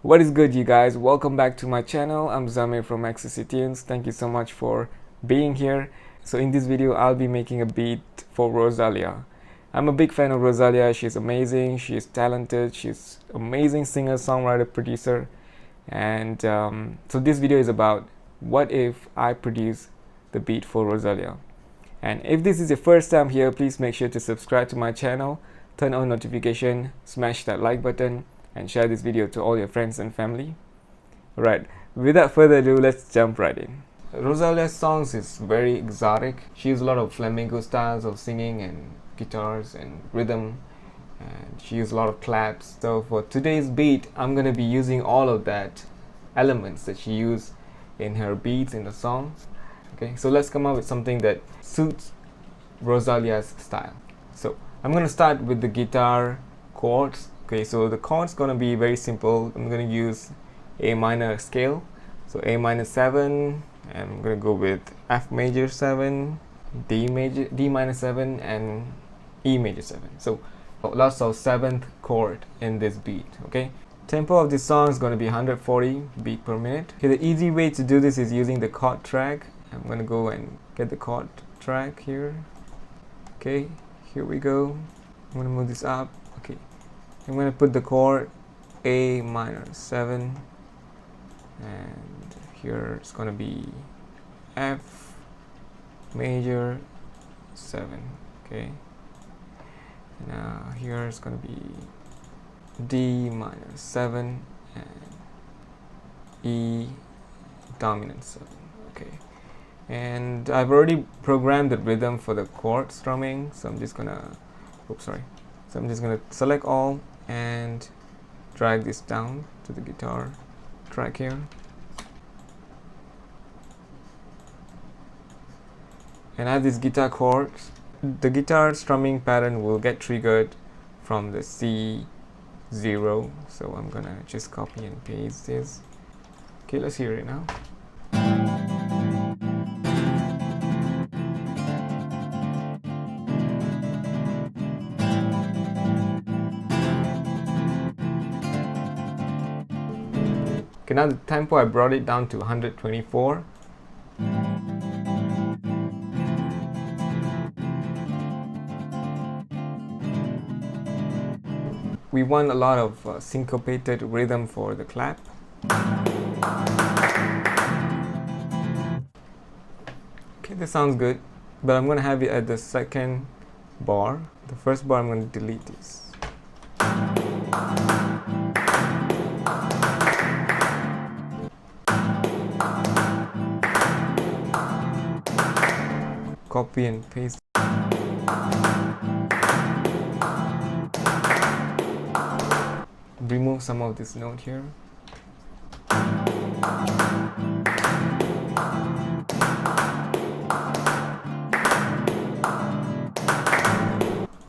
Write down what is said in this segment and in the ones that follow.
What is good, you guys? Welcome back to my channel. I'm Zamir from XCC Tunes. Thank you so much for being here. So in this video I'll be making a beat for Rosalia. I'm a big fan of Rosalia. She's amazing, she's talented, she's amazing singer, songwriter, producer. And so this video is about what if I produce the beat for Rosalia. And if this is your first time here, please make sure to subscribe to my channel, turn on notification, smash that like button, and share this video to all your friends and family. Alright, without further ado, let's jump right in. Rosalia's songs is very exotic. She uses a lot of flamenco styles of singing and guitars and rhythm, and she uses a lot of claps. So for today's beat, I'm gonna be using all of that elements that she used in her beats in the song. Okay, so let's come up with something that suits Rosalia's style. So I'm gonna start with the guitar chords. Okay, so the chords gonna be very simple. I'm gonna use A minor scale, so A minor 7, and I'm gonna go with F major 7, D minor 7, and E major 7. So lots of 7th chord in this beat. Okay, tempo of this song is gonna be 140 beat per minute. Okay, the easy way to do this is using the chord track. I'm gonna go and get the chord track here. Okay, here we go. I'm gonna move this up. Okay, I'm going to put the chord A minor 7, and here it's going to be F major 7. Okay, now here it's going to be D minor 7 and E dominant 7. Okay, and I've already programmed the rhythm for the chord strumming, so I'm just gonna select all and drag this down to the guitar track here. And I have these guitar chords. The guitar strumming pattern will get triggered from the C0, so I'm gonna just copy and paste this. Okay, let's hear it now. Okay, now the tempo, I brought it down to 124. We want a lot of syncopated rhythm for the clap. Okay, this sounds good, but I'm gonna have it at the second bar. The first bar, I'm gonna delete this. Copy and paste. Remove some of this note here.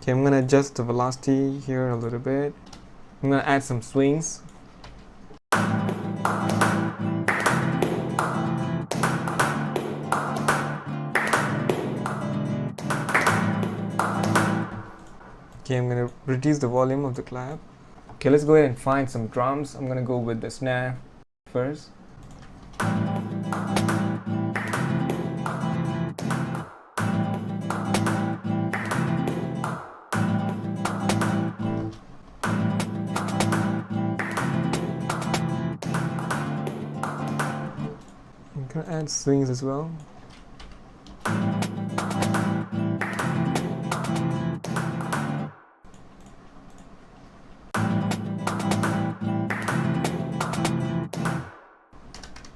Okay, I'm gonna adjust the velocity here a little bit. I'm gonna add some swings. Okay, I'm gonna reduce the volume of the clap. Okay, let's go ahead and find some drums. I'm gonna go with the snare first. I'm gonna add swings as well.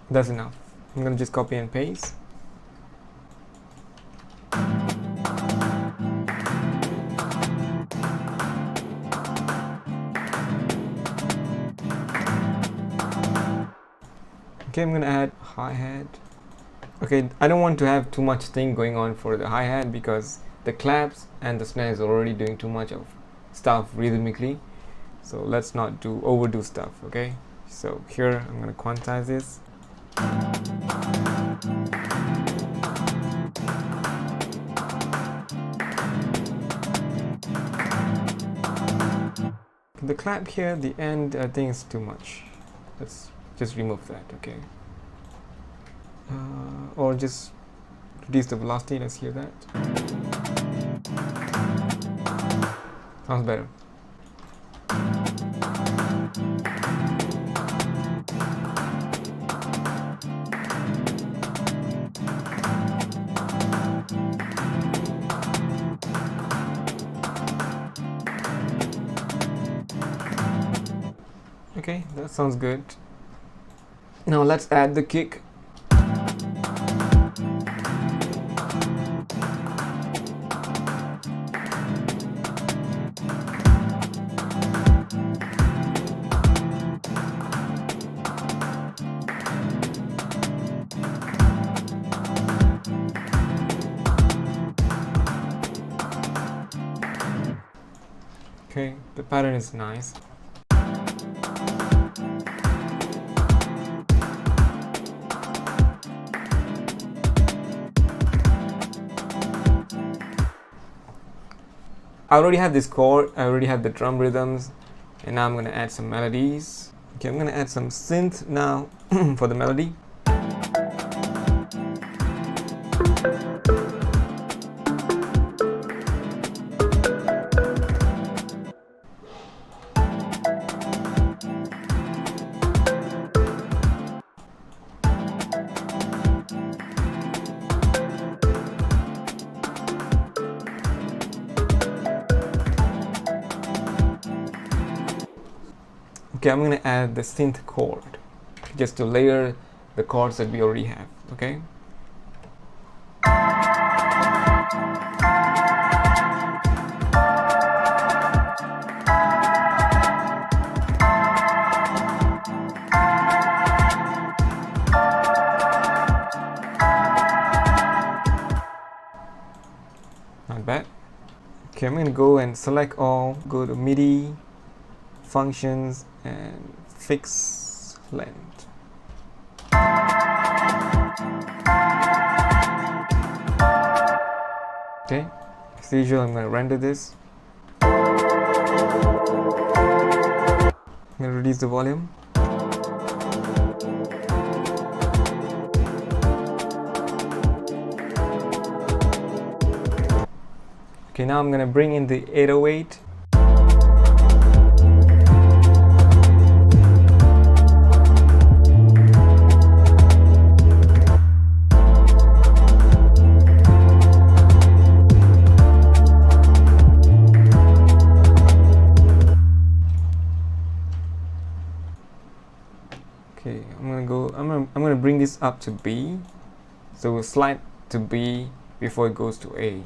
That's enough. I'm gonna just copy and paste. Okay, I'm gonna add hi-hat. Okay, I don't want to have too much thing going on for the hi-hat because the claps and the snare is already doing too much of stuff rhythmically. So let's not overdo stuff, okay? So here I'm gonna quantize this. The clap here, the end, I think is too much. let's just remove that. Okay, or just reduce the velocity. Let's hear that. Sounds better. Okay, that sounds good. Now let's add the kick. Okay, the pattern is nice. I already have this chord, I already have the drum rhythms, and now I'm going to add some melodies. Okay, I'm going to add some synth now for the melody. Okay, I'm going to add the synth chord just to layer the chords that we already have. Okay. Not bad. Okay, I'm going to go and select all, go to MIDI, functions, and fix length. Okay, as usual, I'm going to render this. I'm going to reduce the volume. Okay, now I'm going to bring in the 808. Okay, I'm gonna bring this up to B, so we'll slide to B before it goes to A.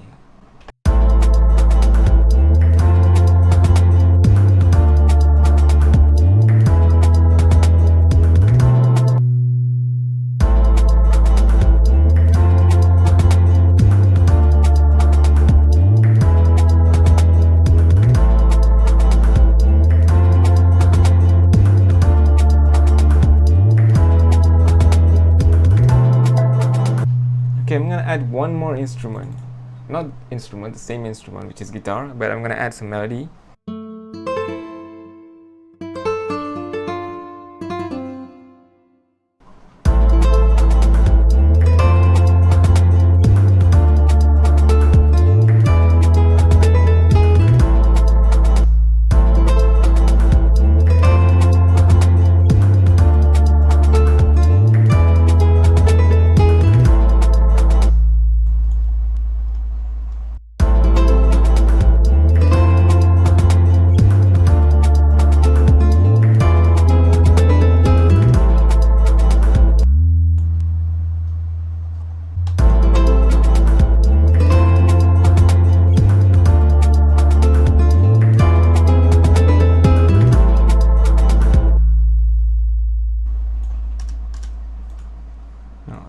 Okay, I'm gonna add one more instrument. Not instrument, the same instrument, which is guitar, but I'm gonna add some melody.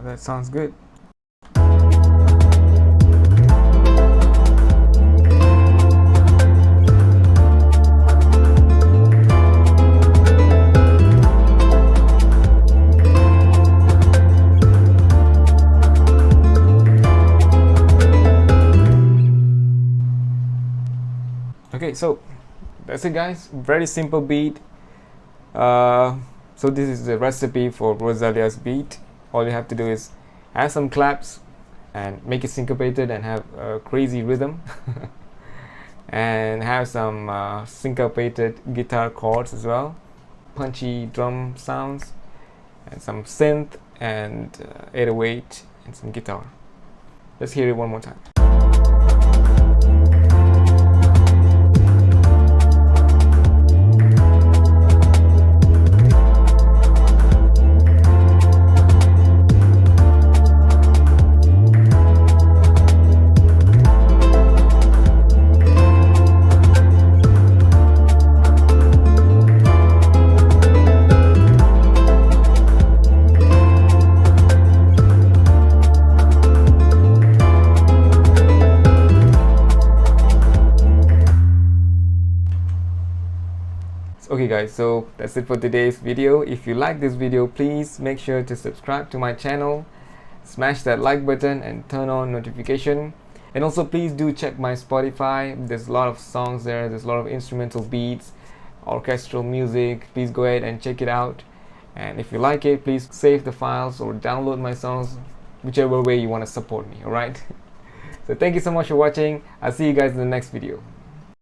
That sounds good. Okay, so that's it guys, very simple beat. So this is the recipe for Rosalia's beat. All you have to do is add some claps and make it syncopated and have a crazy rhythm and have some syncopated guitar chords as well, punchy drum sounds, and some synth and 808 and some guitar. Let's hear it one more time. Okay guys, so that's it for today's video. If you like this video, please make sure to subscribe to my channel, smash that like button and turn on notification. And also please do check my Spotify. There's a lot of songs there, there's a lot of instrumental beats, orchestral music. Please go ahead and check it out. And if you like it, please save the files or download my songs, whichever way you want to support me, alright? So thank you so much for watching. I'll see you guys in the next video.